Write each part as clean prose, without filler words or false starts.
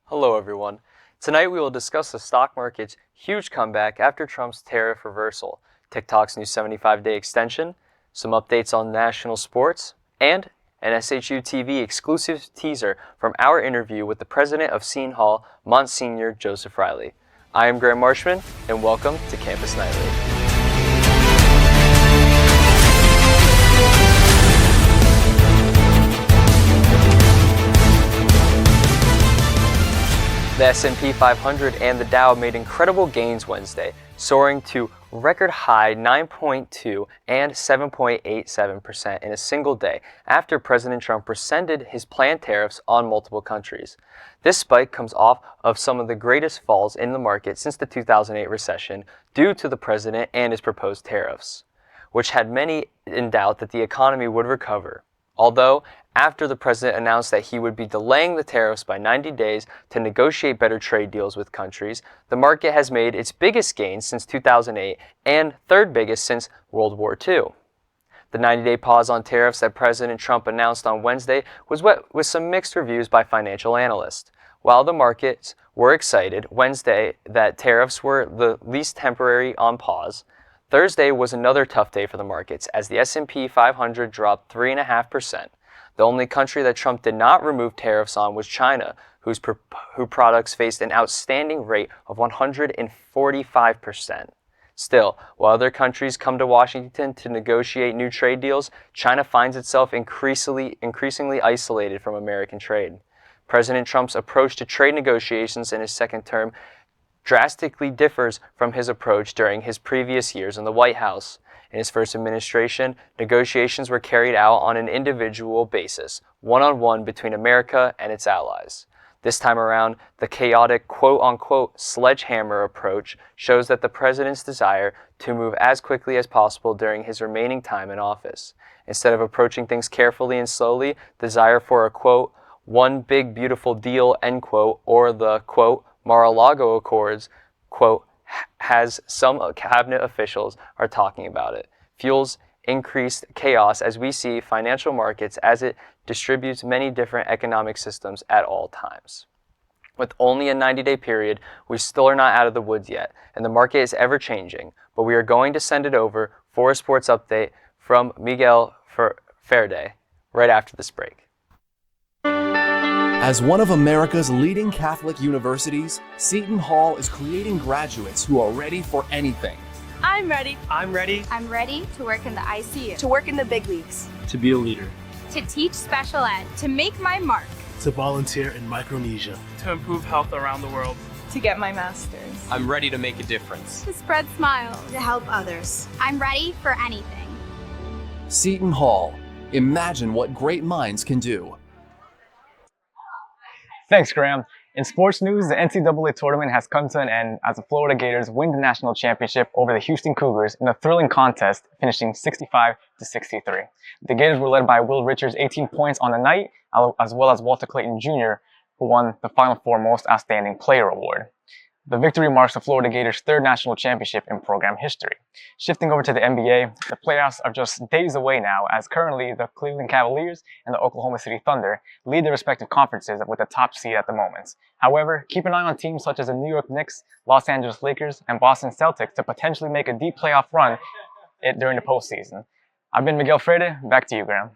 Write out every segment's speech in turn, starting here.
Hello everyone. Tonight we will discuss the stock market's huge comeback after Trump's tariff reversal, TikTok's new 75-day extension, some updates on national sports, and an SHU TV exclusive teaser from our interview with the president of Seton Hall, Msgr. Joseph Reilly. I am Graham Marshman, and welcome to Campus Nightly. The S&P 500 and the Dow made incredible gains Wednesday, soaring to record high 9.2 and 7.87% in a single day after President Trump rescinded his planned tariffs on multiple countries. This spike comes off of some of the greatest falls in the market since the 2008 recession due to the president and his proposed tariffs, which had many in doubt that the economy would recover. Although, after the president announced that he would be delaying the tariffs by 90 days to negotiate better trade deals with countries, the market has made its biggest gains since 2008 and third biggest since World War II. The 90-day pause on tariffs that President Trump announced on Wednesday was met with some mixed reviews by financial analysts. While the markets were excited Wednesday that tariffs were the least temporary on pause, Thursday was another tough day for the markets as the S&P 500 dropped 3.5%. The only country that Trump did not remove tariffs on was China, whose products faced an outstanding rate of 145%. Still, while other countries come to Washington to negotiate new trade deals, China finds itself increasingly isolated from American trade. President Trump's approach to trade negotiations in his second term drastically differs from his approach during his previous years in the White House. In his first administration, negotiations were carried out on an individual basis, one-on-one between America and its allies. This time around, the chaotic quote-unquote sledgehammer approach shows that the president's desire to move as quickly as possible during his remaining time in office. Instead of approaching things carefully and slowly, desire for a quote, one big beautiful deal, end quote, or the quote, Mar-a-Lago Accords, quote, as some cabinet officials are talking about it, fuels increased chaos as we see financial markets as it distributes many different economic systems at all times. With only a 90-day period, we still are not out of the woods yet, and the market is ever changing, but we are going to send it over for a sports update from Miguel Ferde right after this break. As one of America's leading Catholic universities, Seton Hall is creating graduates who are ready for anything. I'm ready. I'm ready. I'm ready to work in the ICU. To work in the big leagues. To be a leader. To teach special ed. To make my mark. To volunteer in Micronesia. To improve health around the world. To get my master's. I'm ready to make a difference. To spread smiles. To help others. I'm ready for anything. Seton Hall. Imagine what great minds can do. Thanks, Graham. In sports news, the NCAA tournament has come to an end as the Florida Gators win the national championship over the Houston Cougars in a thrilling contest, finishing 65-63. The Gators were led by Will Richards' 18 points on the night, as well as Walter Clayton Jr., who won the Final Four Most Outstanding Player award. The victory marks the Florida Gators' third national championship in program history. Shifting over to the NBA, the playoffs are just days away now, as currently the Cleveland Cavaliers and the Oklahoma City Thunder lead their respective conferences with the top seed at the moment. However, keep an eye on teams such as the New York Knicks, Los Angeles Lakers, and Boston Celtics to potentially make a deep playoff run during the postseason. I've been Miguel Frede. Back to you, Graham.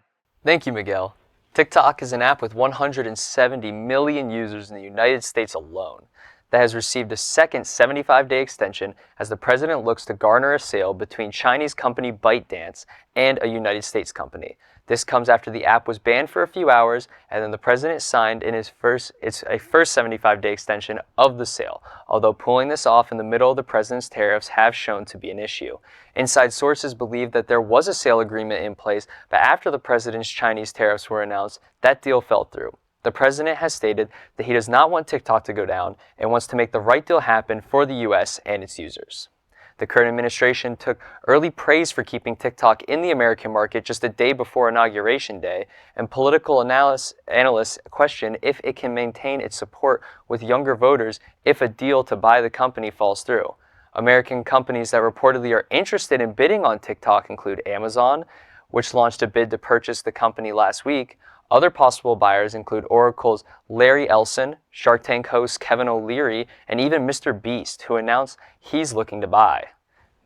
Thank you, Miguel. TikTok is an app with 170 million users in the United States alone that has received a second 75-day extension as the president looks to garner a sale between Chinese company ByteDance and a United States company. This comes after the app was banned for a few hours, and then the president signed in his first 75-day extension of the sale, although pulling this off in the middle of the president's tariffs have shown to be an issue. Inside sources believe that there was a sale agreement in place, but after the president's Chinese tariffs were announced, that deal fell through. The president has stated that he does not want TikTok to go down and wants to make the right deal happen for the U.S. and its users. The current administration took early praise for keeping TikTok in the American market just a day before Inauguration Day, and political analysts question if it can maintain its support with younger voters if a deal to buy the company falls through. American companies that reportedly are interested in bidding on TikTok include Amazon, which launched a bid to purchase the company last week, Other possible buyers include Oracle's Larry Ellison, Shark Tank host Kevin O'Leary, and even Mr. Beast, who announced he's looking to buy.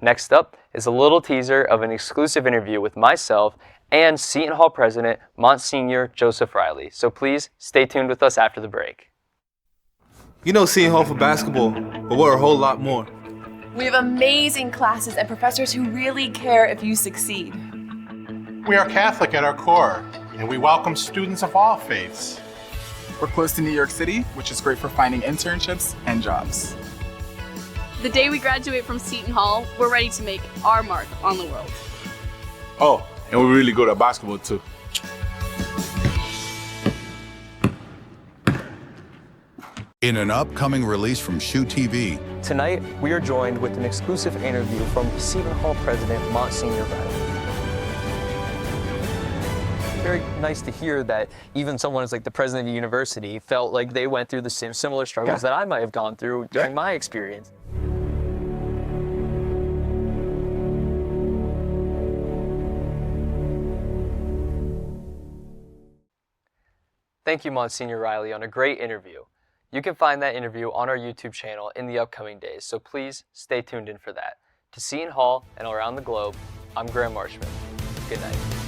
Next up is a little teaser of an exclusive interview with myself and Seton Hall President Msgr. Joseph Reilly. So please stay tuned with us after the break. You know Seton Hall for basketball, but we're a whole lot more. We have amazing classes and professors who really care if you succeed. We are Catholic at our core, and we welcome students of all faiths. We're close to New York City, which is great for finding internships and jobs. The day we graduate from Seton Hall, we're ready to make our mark on the world. Oh, and we're really good at basketball too. In an upcoming release from Shoot TV. Tonight, we are joined with an exclusive interview from Seton Hall President Msgr. Reilly. Very nice to hear that even someone as like the president of the university felt like they went through the similar struggles that I might have gone through during my experience. Thank you, Msgr. Reilly, on a great interview. You can find that interview on our YouTube channel in the upcoming days, so please stay tuned in for that. To Seton Hall and around the globe, I'm Graham Marshman. Good night.